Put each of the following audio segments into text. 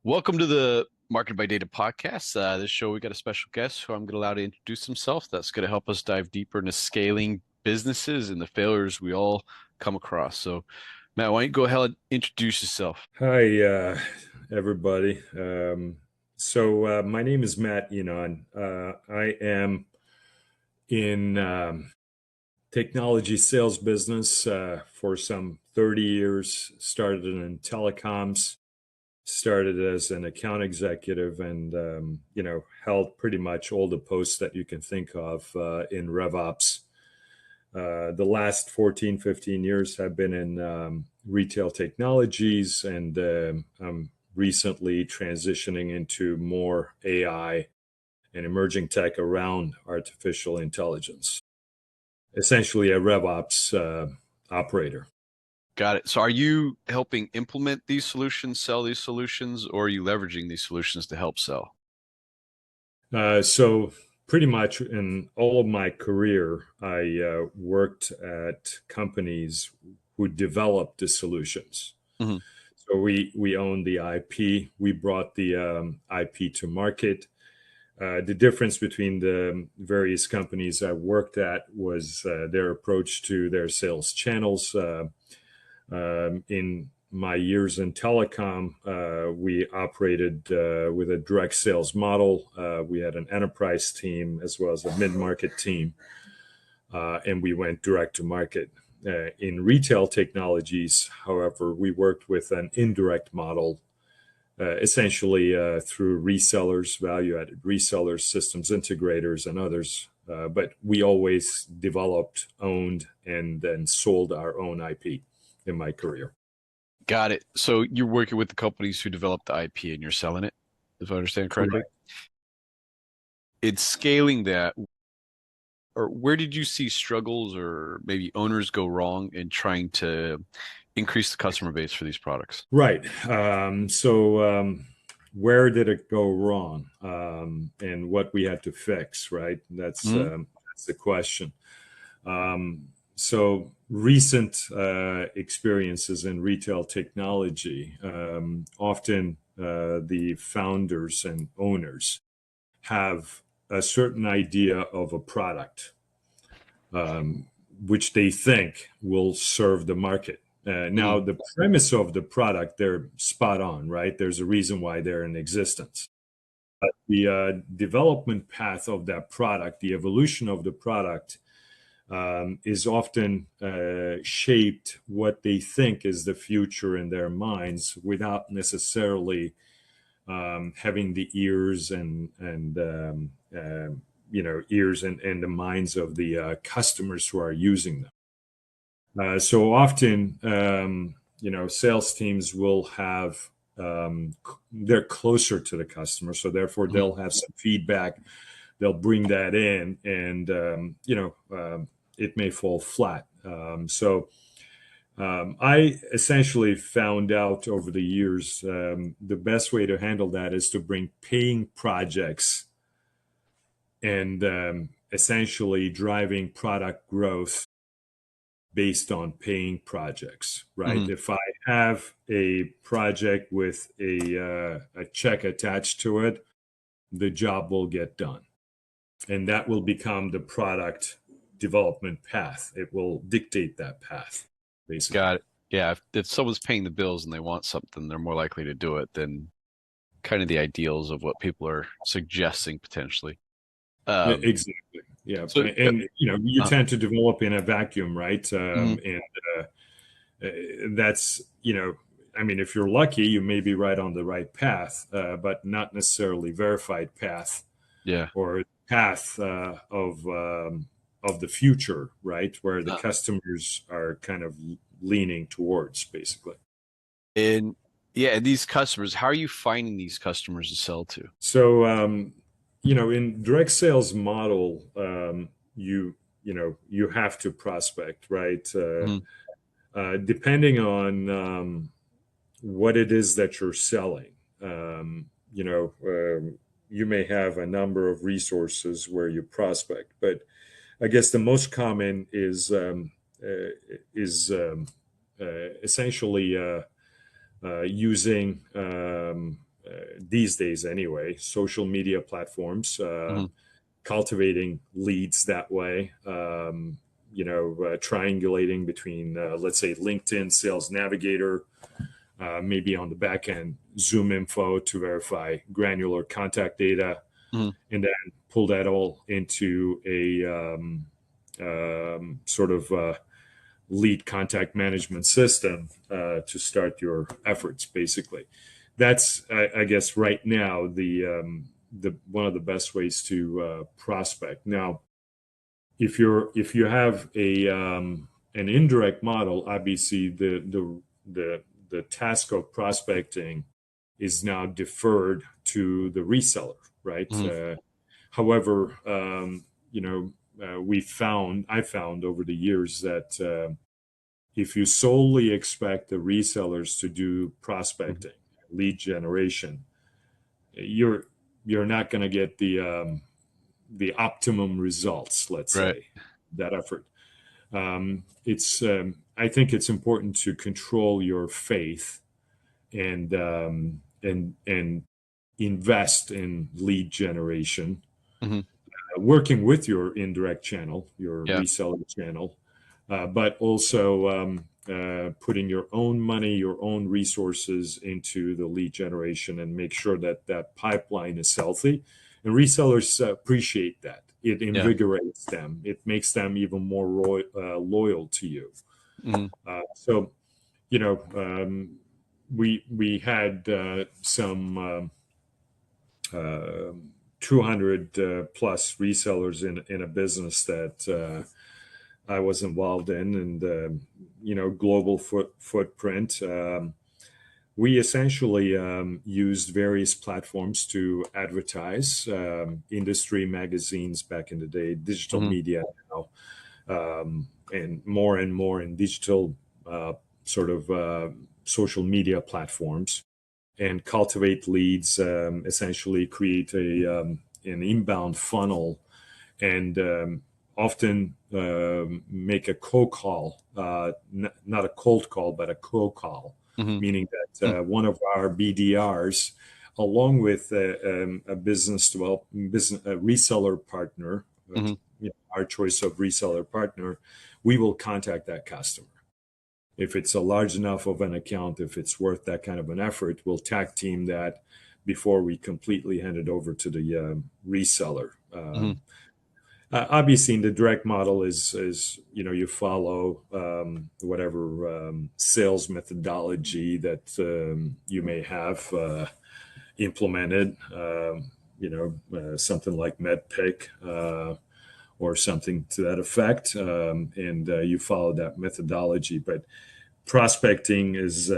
Welcome to the Market by Data podcast. This show, we got a special guest who I'm going to allow to introduce himself. That's going to help us dive deeper into scaling businesses and the failures we all come across. So, Matt, why don't you go ahead and introduce yourself? Hi, everybody. My name is Matt Inan. I am in technology sales business for some 30 years. Started in telecoms, started as an account executive, and held pretty much all the posts that you can think of in RevOps. The last 14, 15 years have been in retail technologies, and I'm recently transitioning into more AI and emerging tech around artificial intelligence, essentially a RevOps operator. Got it. So, are you helping implement these solutions, sell these solutions, or are you leveraging these solutions to help sell? So pretty much in all of my career, I worked at companies who developed the solutions. Hmm. So we own the IP. We brought the IP to market. The difference between the various companies I worked at was their approach to their sales channels. In my years in telecom, we operated with a direct sales model. We had an enterprise team as well as a mid-market team, and we went direct to market. In retail technologies, however, we worked with an indirect model, essentially through resellers, value-added resellers, systems integrators, and others. But we always developed, owned, and then sold our own IP in my career. Got it. So, you're working with the companies who develop the IP and you're selling it, if I understand correctly. Correct. It's scaling that, or where did you see struggles or maybe owners go wrong in trying to increase the customer base for these products? Right. Where did it go wrong, and what we had to fix? Right. Hmm. That's the question. Recent experiences in retail technology, often the founders and owners have a certain idea of a product, um, which they think will serve the market. Hmm. Now, the premise of the product, they're spot on, right? There's a reason why they're in existence. But the development path of that product, the evolution of the product, is often shaped what they think is the future in their minds without necessarily having the ears and the minds of the customers who are using them. So often, sales teams will have they're closer to the customer, so therefore Hmm. they'll have some feedback. They'll bring that in, and it may fall flat. I essentially found out over the years the best way to handle that is to bring paying projects and essentially driving product growth based on paying projects, right? Hmm. If I have a project with a check attached to it, the job will get done. And that will become the product development path. It will dictate that path, basically. Got it. Yeah, if someone's paying the bills and they want something, they're more likely to do it than kind of the ideals of what people are suggesting potentially. Um, Exactly. Yeah. so, And, you uh, tend to develop in a vacuum, right? mhm. And uh, that's, I mean, if you're lucky, you may be right on the right path, but not necessarily verified path Yeah. or path of the future, right? Where the Uh, customers are kind of leaning towards, basically. and yeah, these customers, how are you finding these customers to sell to? In direct sales model, you have to prospect, right? Mhm. Depending on what it is that you're selling. Um, you know, you may have a number of resources where you prospect, but I guess the most common is essentially using these days anyway, social media platforms, Hmm. cultivating leads that way. Triangulating between, let's say, LinkedIn Sales Navigator, maybe on the back end, ZoomInfo to verify granular contact data, Hmm. and then pull that all into a sort of lead contact management system to start your efforts. Basically, that's I guess right now the one of the best ways to prospect. Now, if you have a an indirect model, obviously the task of prospecting is now deferred to the reseller, right? Hmm. However, I found over the years that if you solely expect the resellers to do Hmm. prospecting, lead generation, you're you're not going to get the optimum results. Let's Right. say that effort. It's I think it's important to control your faith and invest in lead generation, Hmm. working with your indirect channel, your Yeah. reseller channel, but also putting your own money, your own resources into the lead generation and make sure that that pipeline is healthy. And resellers appreciate that. It Yeah. invigorates them. It makes them even more loyal to you. Hmm. So, we had some 200 plus resellers in a business that I was involved in, and global footprint. We essentially used various platforms to advertise, industry magazines back in the day, digital Hmm. media now, and more in digital sort of social media platforms, and cultivate leads, essentially create an inbound funnel, and often make a co-call, not a cold call, but a co-call, Hmm. meaning that one of our BDRs, along with a business reseller partner, Hmm. our choice of reseller partner, we will contact that customer. If it's a large enough of an account, if it's worth that kind of an effort, we'll tag team that before we completely hand it over to the reseller. Hmm. Obviously, in the direct model is you follow whatever sales methodology that you may have implemented. Something like MedPick or something to that effect, and you follow that methodology. But prospecting is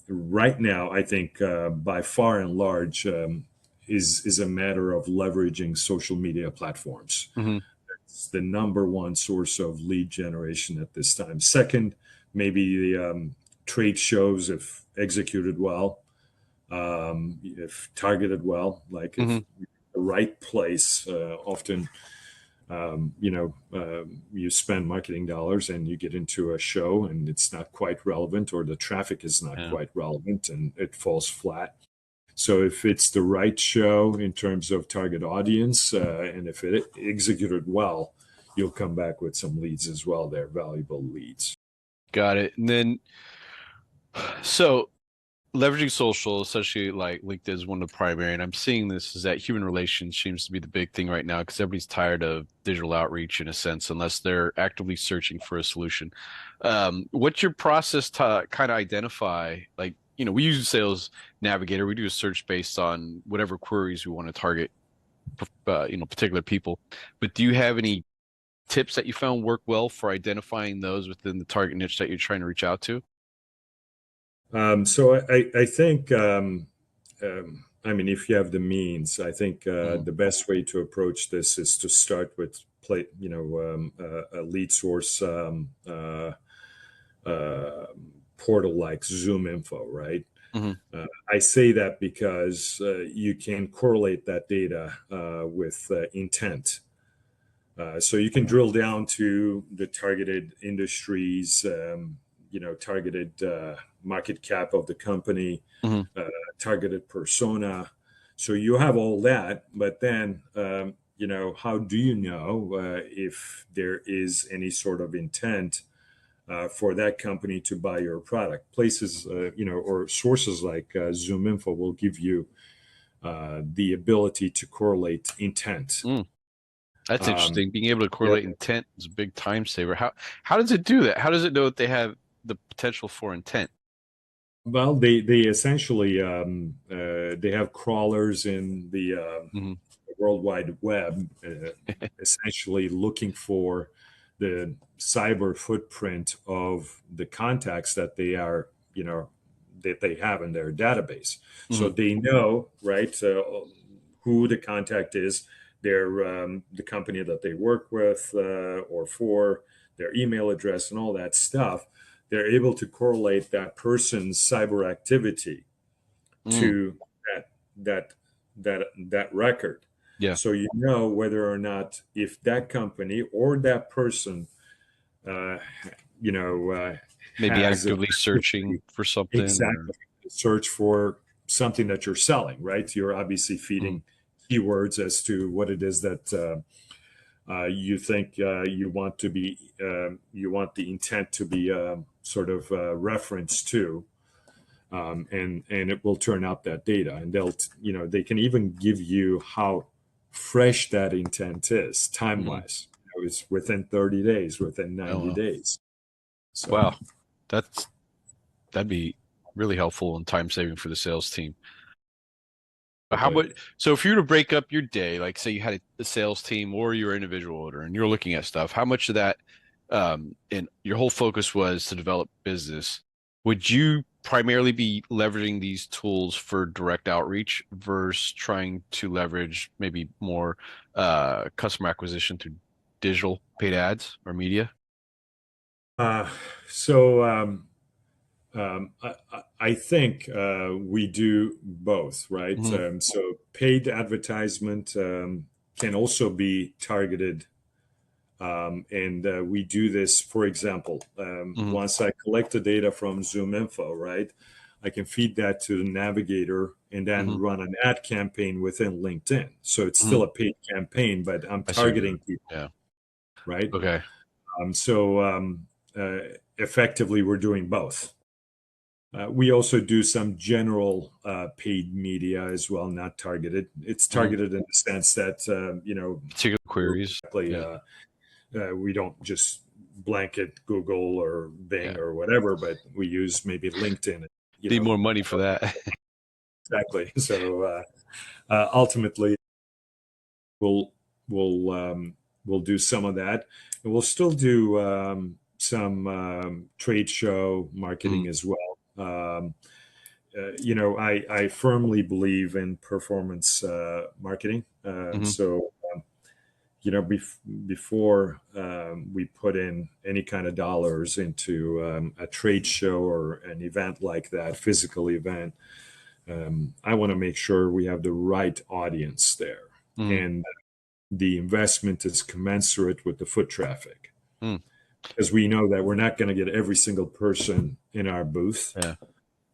right now, I think, by far and large, is a matter of leveraging social media platforms. Hmm. It's the number one source of lead generation at this time. Second, maybe the trade shows, if executed well, if targeted well, like Hmm. if the right place, often you spend marketing dollars and you get into a show and it's not quite relevant, or the traffic is not Yeah. quite relevant and it falls flat. So if it's the right show in terms of target audience, and if it executed well, you'll come back with some leads as well. They're valuable leads. Got it. And then, so leveraging social, especially like LinkedIn, is one of the primary, and I'm seeing this is that human relations seems to be the big thing right now because everybody's tired of digital outreach in a sense, unless they're actively searching for a solution. What's your process to kind of identify, like, we use Sales Navigator, we do a search based on whatever queries we want to target, particular people. But do you have any tips that you found work well for identifying those within the target niche that you're trying to reach out to? So I think, I mean, if you have the means, I think Hmm. the best way to approach this is to start with a lead source uh, portal like ZoomInfo, right? Hmm. I say that because you can correlate that data with intent. So you can drill down to the targeted industries, targeted market cap of the company, Hmm. uh, targeted persona, So you have all that, but then how do you know if there is any sort of intent for that company to buy your product? Places, or sources like ZoomInfo will give you the ability to correlate intent. Mm, that's Um, interesting. Being able to yeah, correlate intent is a big time saver. How does it do that? How does it know that they have the potential for intent? well, they essentially they have crawlers in the Hmm. World Wide Web, essentially looking for the cyber footprint of the contacts that they are, that they have in their database. So Hmm. they know, right, who the contact is, the company that they work with or for, their email address, and all that stuff. They're able to correlate that person's cyber activity Mm, to that that that record, yeah. so you know whether or not, if that company or that person uh, you know uh, Maybe has a actively searching for something or exactly search for something that you're selling, right? You're obviously mm, feeding keywords as to what it is that you think you want the intent to be sort of referenced to, and it will turn out that data, and they can even give you how fresh that intent is time mm. wise. It's within 30 days, within Oh, 90 well. days. So Wow. That's that'd be really helpful and time saving for the sales team. But how exactly. about so if you were to break up your day, like say you had a sales team or your individual owner and you're looking at stuff, how much of that and your whole focus was to develop business, would you primarily be leveraging these tools for direct outreach versus trying to leverage maybe more customer acquisition through digital paid ads or media? uh, so I think we do both, right? Hmm. So paid advertisement can also be targeted. And we do this, for example, Hmm. once I collect the data from ZoomInfo, right, I can feed that to the Navigator and then Hmm. run an ad campaign within LinkedIn. So it's Hmm. still a paid campaign, but I'm I see what you're doing. targeting people, Yeah. right? Okay. So effectively, we're doing both. We also do some general paid media as well, not targeted. It's Hmm. targeted in the sense that, Particular queries. directly, Yeah. we don't just blanket Google or Bing Yeah. or whatever, but we use maybe LinkedIn, Need more money for that. exactly. So ultimately, we'll we'll we'll do some of that, and we'll still do some trade show Hmm. marketing as well. I firmly believe in performance marketing. Hmm. Before we put in any kind of dollars into a trade show or an event like that, physical event, I want to make sure we have the right audience there, Hmm. and the investment is commensurate with the foot traffic. Hmm. Because we know that we're not going to get every single person in our booth. Yeah.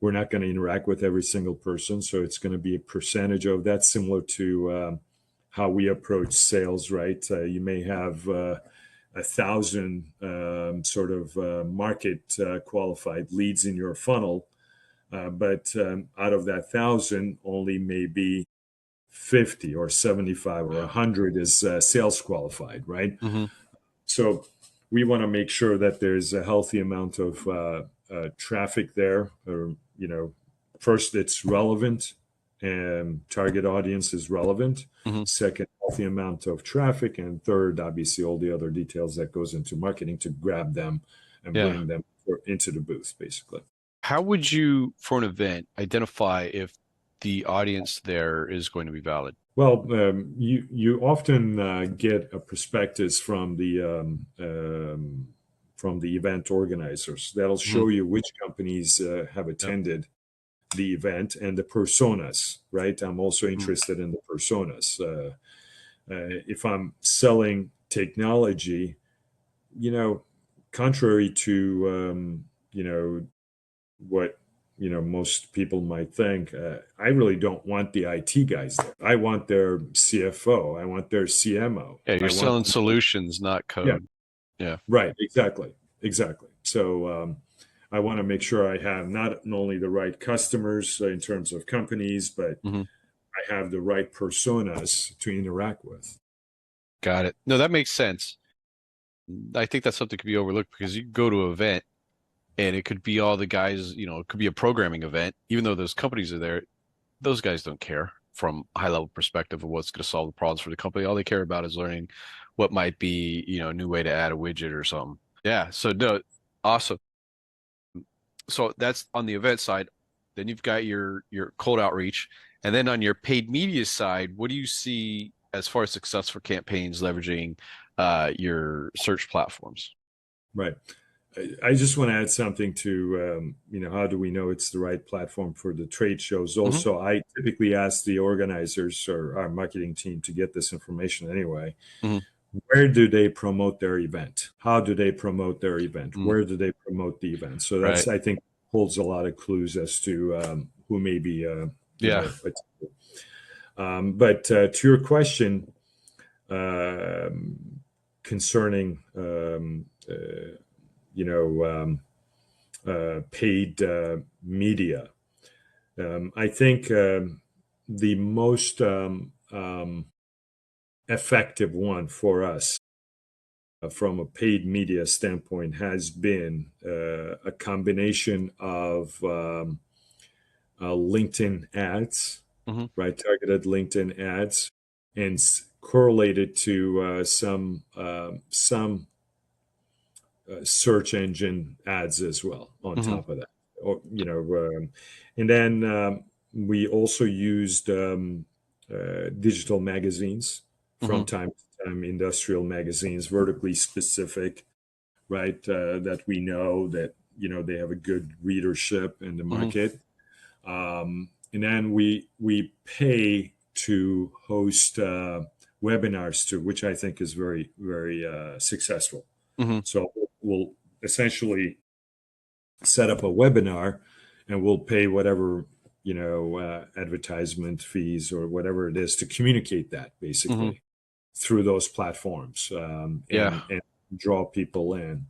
We're not going to interact with every single person. So it's going to be a percentage of that, similar to how we approach sales, right? You may have 1,000 sort of market qualified leads in your funnel, but out of that 1,000, only maybe 50 or 75 or 100 is sales qualified, right? Hmm. So we want to make sure that there's a healthy amount of traffic there. Or, first, it's relevant and target audience is relevant. Hmm. Second, healthy amount of traffic. And third, obviously, all the other details that goes into marketing to grab them and Yeah. bring them into the booth, basically. How would you, for an event, identify if the audience there is going to be valid? Well, you often get a prospectus from the event organizers that'll Hmm. show you which companies have Yep. attended the event and the personas. Right, I'm also Hmm. interested in the personas. If I'm selling technology, you know, contrary to what most people might think, I really don't want the IT guys there. I want their CFO. I want their CMO. Yeah, you're I want selling them to, solutions, not yeah, code. Yeah. right, exactly, exactly. So I want to make sure I have not only the right customers in terms of companies, but Hmm. I have the right personas to interact with. Got it. No, that makes sense. I think that's something that could be overlooked because you go to an event and it could be all the guys, it could be a programming event, even though those companies are there, those guys don't care from a high level perspective of what's going to solve the problems for the company. All they care about is learning what might be, a new way to add a widget or something. Yeah. So no, awesome. So that's on the event side. Then you've got your cold outreach, and then on your paid media side, what do you see as far as success for campaigns leveraging your search platforms? Right. I just want to add something to, how do we know it's the right platform for the trade shows? Hmm. Also, I typically ask the organizers or our marketing team to get this information anyway. Hmm. Where do they promote their event? How do they promote their event? Mm. Where do they promote the event? So Right. that's, I think, holds a lot of clues as to who may be, Yeah. but to your question um, concerning, paid media. I think the most effective one for us from a paid media standpoint has been a combination of LinkedIn ads, Hmm. right? Targeted LinkedIn ads, and correlated to some search engine ads as well on Hmm. top of that. Or, and then we also used digital magazines Hmm. from time to time, industrial magazines, vertically specific, right? That we know that, they have a good readership in the Hmm. market. And then we pay to host webinars too, which I think is very, very successful. Hmm. So we'll essentially set up a webinar and we'll pay whatever, advertisement fees or whatever it is to communicate that Hmm. basically through those platforms Yeah. and draw people in.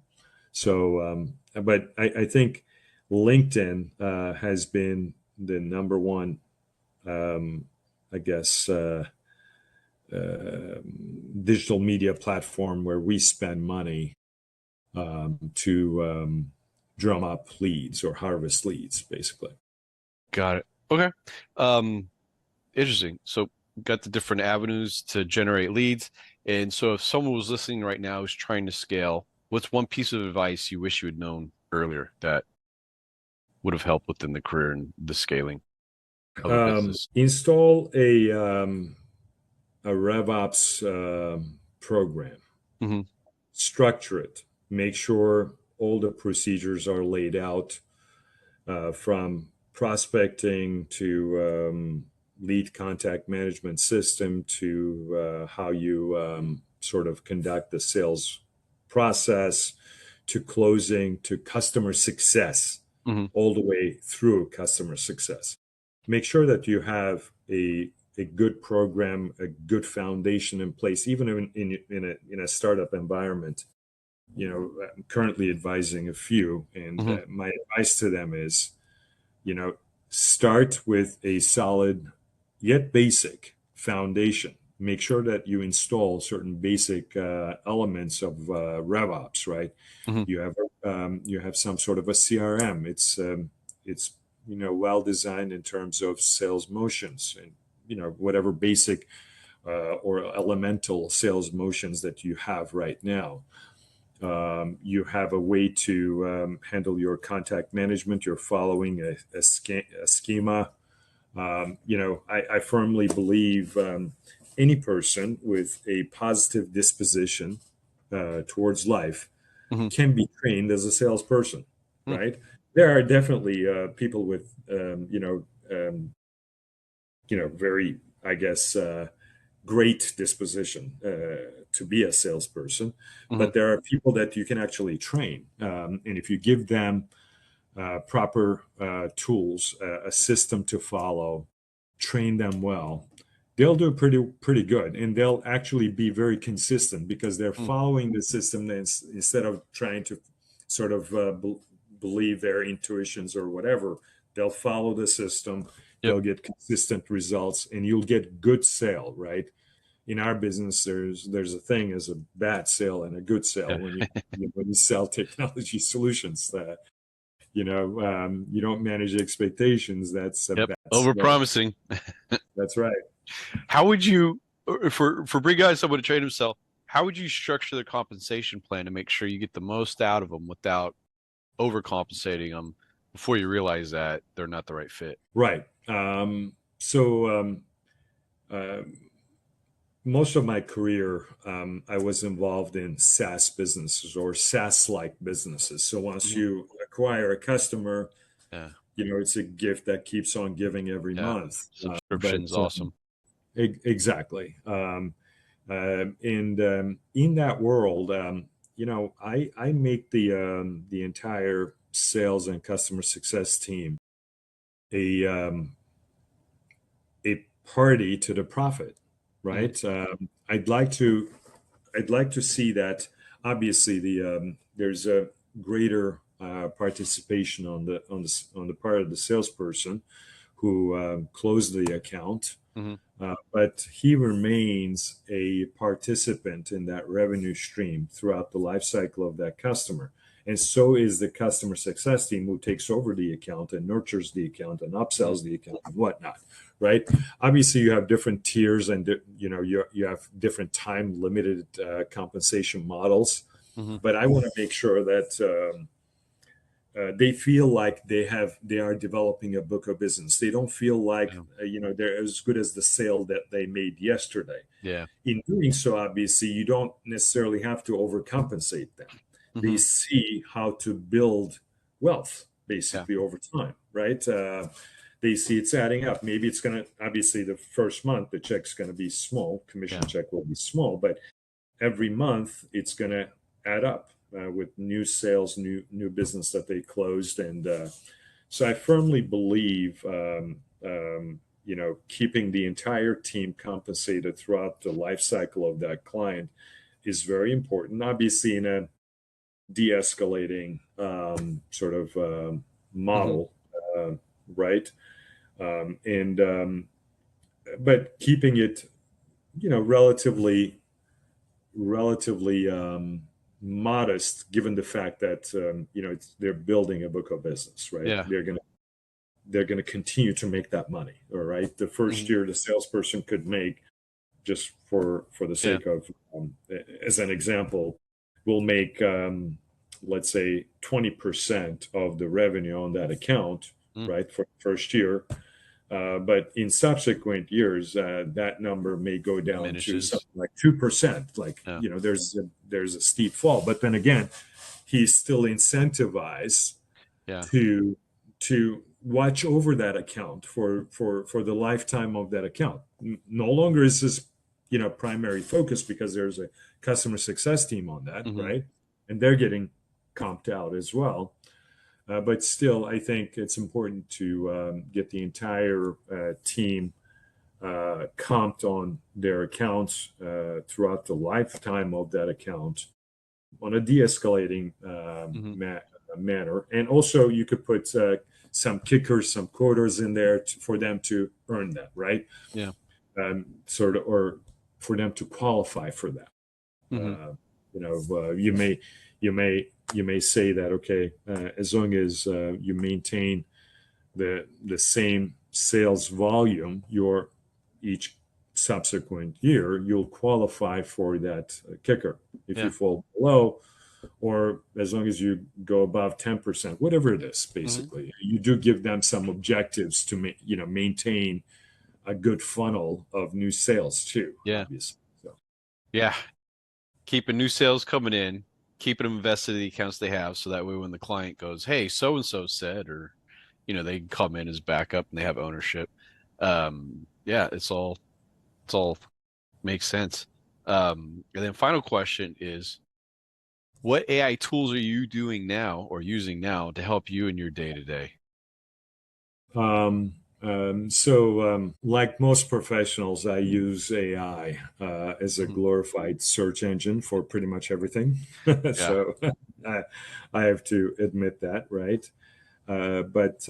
So, but I think LinkedIn has been the number one, um, I guess, digital media platform where we spend money to drum up leads or harvest leads, basically. Got it. Okay. Um, Interesting. So got the different avenues to generate leads. And so if someone was listening right now who's trying to scale, what's one piece of advice you wish you had known earlier that would have helped within the career and the scaling of a business? Install a RevOps program, Hmm. structure it, make sure all the procedures are laid out from prospecting to lead contact management system to how you sort of conduct the sales process to closing to customer success, Hmm. all the way through customer success. Make sure that you have a good program, a good foundation in place, even in a startup environment. I'm currently advising a few, and Hmm. my advice to them is, you know, start with a solid yet basic foundation. Make sure that you install certain basic elements of RevOps, right? Hmm. You have some sort of a CRM. It's well designed in terms of sales motions and whatever basic or elemental sales motions that you have right now. You have a way to handle your contact management. You're following a schema. I firmly believe any person with a positive disposition towards life Hmm. can be trained as a salesperson, Hmm. right? There are definitely people with, very, I guess, great disposition to be a salesperson, Hmm. but there are people that you can actually train, and if you give them proper tools, a system to follow, train them well, they'll do pretty good, and they'll actually be very consistent because they're Mm. following the system instead of trying to sort of believe their intuitions or whatever. They'll follow the system. Yep. They'll get consistent results, and you'll get good sale, right? In our business, there's a thing as a bad sale and a good sale Yeah. when you sell technology solutions. You don't manage expectations. That's a Yep. bad Over sale. promising. That's right. How would you, for bringing on someone to train himself, how would you structure the compensation plan to make sure you get the most out of them without overcompensating them before you realize that they're not the right fit? Right. Uh, Most of my career, I was involved in SaaS businesses or SaaS-like businesses. So once Mhm. you acquire a customer, Yeah. it's a gift that keeps on giving every Yeah. month. But Subscription's awesome. exactly. And in that world, I make the entire sales and customer success team a a party to the profit, Hmm. right? I'd like to see that. Obviously, there's a greater participation on the part of the salesperson who closed the account, Hmm. but he remains a participant in that revenue stream throughout the life cycle of that customer. And so is the customer success team who takes over the account and nurtures the account and Hmm. upsells the account and whatnot, right? Obviously, you have different tiers and you have different time limited compensation models, Hmm. but I want to make sure that they feel like they are developing a book of business. They don't feel like Yeah. they're as good as the sale that they made yesterday. Yeah. In doing so, obviously, you don't necessarily have to overcompensate them. They Hmm. see how to build wealth Yeah. basically over time, right? They see it's adding up. Maybe it's going to, obviously, the first month, the check's going to be small, commission Yeah. check will be small, but every month it's going to add up with new sales, new business that they closed, and so I firmly believe keeping the entire team compensated throughout the life cycle of that client is very important. Obviously, in a de-escalating sort of Hmm. model, uh, right? And but keeping it, relatively modest, given the fact that they're building a book of business, right? Yeah. They're going to continue to make that money. All right, the first Hmm. year the salesperson could make, just for the Yeah. sake of as an example, will make let's say 20% of the revenue on that account, Mm. right, for the first year. But in subsequent years, that number may go down to Diminishes. something like 2%. Like, Yeah. there's a steep fall. But then again, he's still incentivized Yeah. to watch over that account for the lifetime of that account. No longer is his primary focus because there's a customer success team on that, Hmm. right? And they're getting comped out as well. But still, I think it's important to get the entire team comped on their accounts throughout the lifetime of that account on a de-escalating Hmm. manner. And also, you could put some kickers, some quotas in there for them to earn that, right? Yeah. Sort of, or for them to qualify for that. Hmm. Uh, you may say that, okay, as long as you maintain the same sales volume your each subsequent year, you'll qualify for that kicker. If you Yeah. fall below, or as long as you go above 10%, whatever it is, Hmm. basically, you do give them some objectives to maintain a good funnel of new sales too, Yeah. obviously. So Yeah. Keeping new sales coming in, keeping them invested in the accounts they have, so that way when the client goes, "Hey, so and so said," or they can come in as backup and they have ownership. Yeah, it's all makes sense. And then final question is, What AI tools are you doing now or using now to help you in your day to day? Like most professionals, I use AI as a Mhm. glorified search engine for pretty much everything. Yeah. So I, I have to admit that, right? But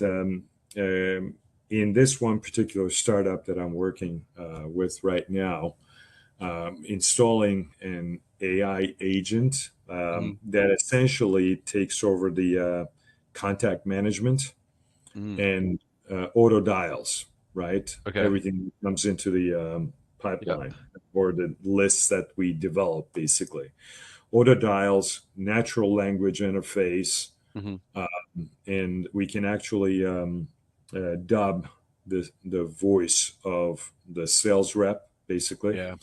in this one particular startup that I'm working with right now, installing an AI agent Hmm. that essentially takes over the contact management Hmm. and auto dials, right? Okay. Everything comes into the Yeah. pipeline or the lists that we develop, basically. Auto dials, natural language interface, Hmm. and we can actually dub the voice of the sales rep, basically, Yeah.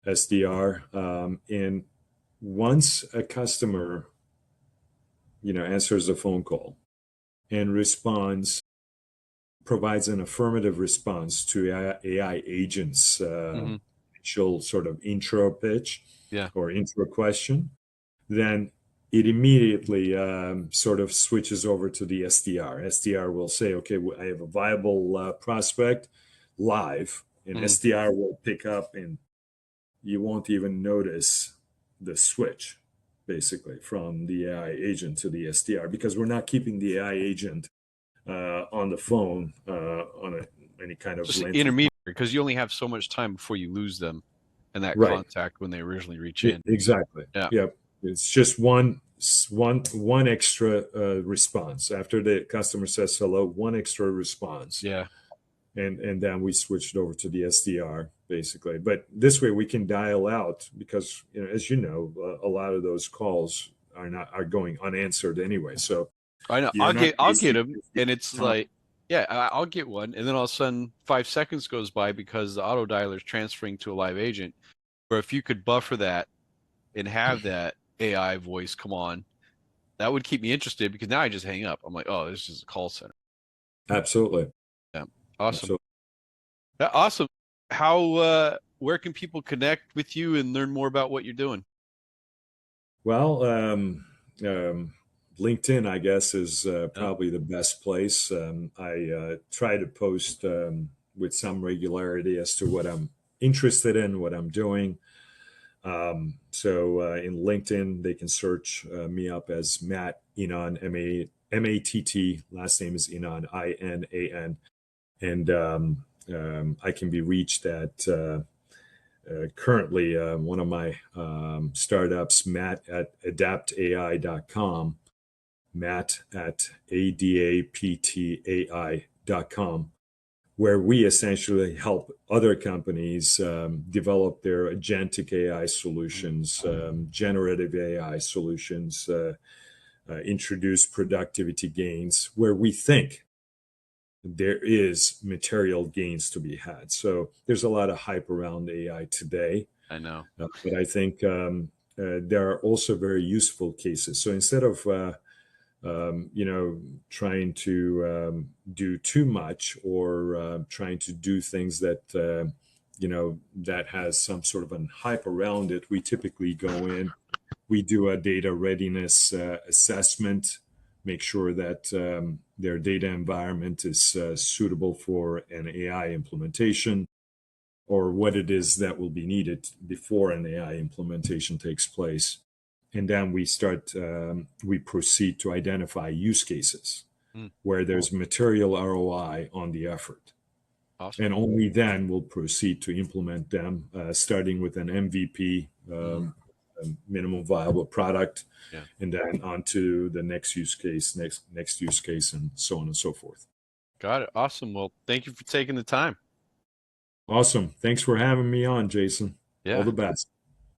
SDR. And once a customer, answers a phone call and responds, provides an affirmative response to AI agents' Hmm. initial sort of intro pitch Yeah. or intro question, then it immediately sort of switches over to the SDR. SDR will say, okay, I have a viable prospect live, and Hmm. SDR will pick up, and you won't even notice the switch basically from the AI agent to the SDR because we're not keeping the AI agent on the phone any kind So of it's the lengthy intermediary time. because you only have so much time before you lose them and that Right. contact when they originally reach in. Exactly. Yeah. Yep. It's just one extra response after the customer says hello. One extra response, Yeah. and then we switched over to the SDR basically. But this way we can dial out because as you know, a lot of those calls are going unanswered anyway. So I know. you're not I'll get wasting them, and it's time. like, yeah, I'll get one, and then all of a sudden 5 seconds goes by because the auto dialer is transferring to a live agent. Or if you could buffer that and have that AI voice come on, that would keep me interested because now I just hang up. I'm like, oh, this is a call center. Absolutely. Yeah. Awesome. Absolutely. Yeah, awesome. How where can people connect with you and learn more about what you're doing? Well, LinkedIn, I guess, is Yeah. probably the best place. I try to post with some regularity as to what I'm interested in, what I'm doing. So in LinkedIn, they can search me up as Matt Inan, Matt. Last name is Inan, Inan, and I can be reached at currently one of my startups, Matt at adaptai.com, Matt at adaptai.com, where we essentially help other companies develop their agentic AI Mhm. solutions, generative AI solutions, introduce productivity gains where we think there is material gains to be had. So there's a lot of hype around AI today, I know. but I think there are also very useful cases. So instead of trying to do too much or trying to do things that that has some sort of an hype around it, we typically go in, we do a data readiness assessment, make sure that their data environment is suitable for an AI implementation or what it is that will be needed before an AI implementation takes place. And then we proceed to identify use cases Mm, where there's material ROI on the effort. awesome. And only then we'll proceed to implement them, starting with an MVP, Hmm. a minimum viable product, Yeah. and then on to the next use case, next use case, and so on and so forth. Got it. Awesome. Well, thank you for taking the time. Awesome. Thanks for having me on, Jason. All Yeah. the best.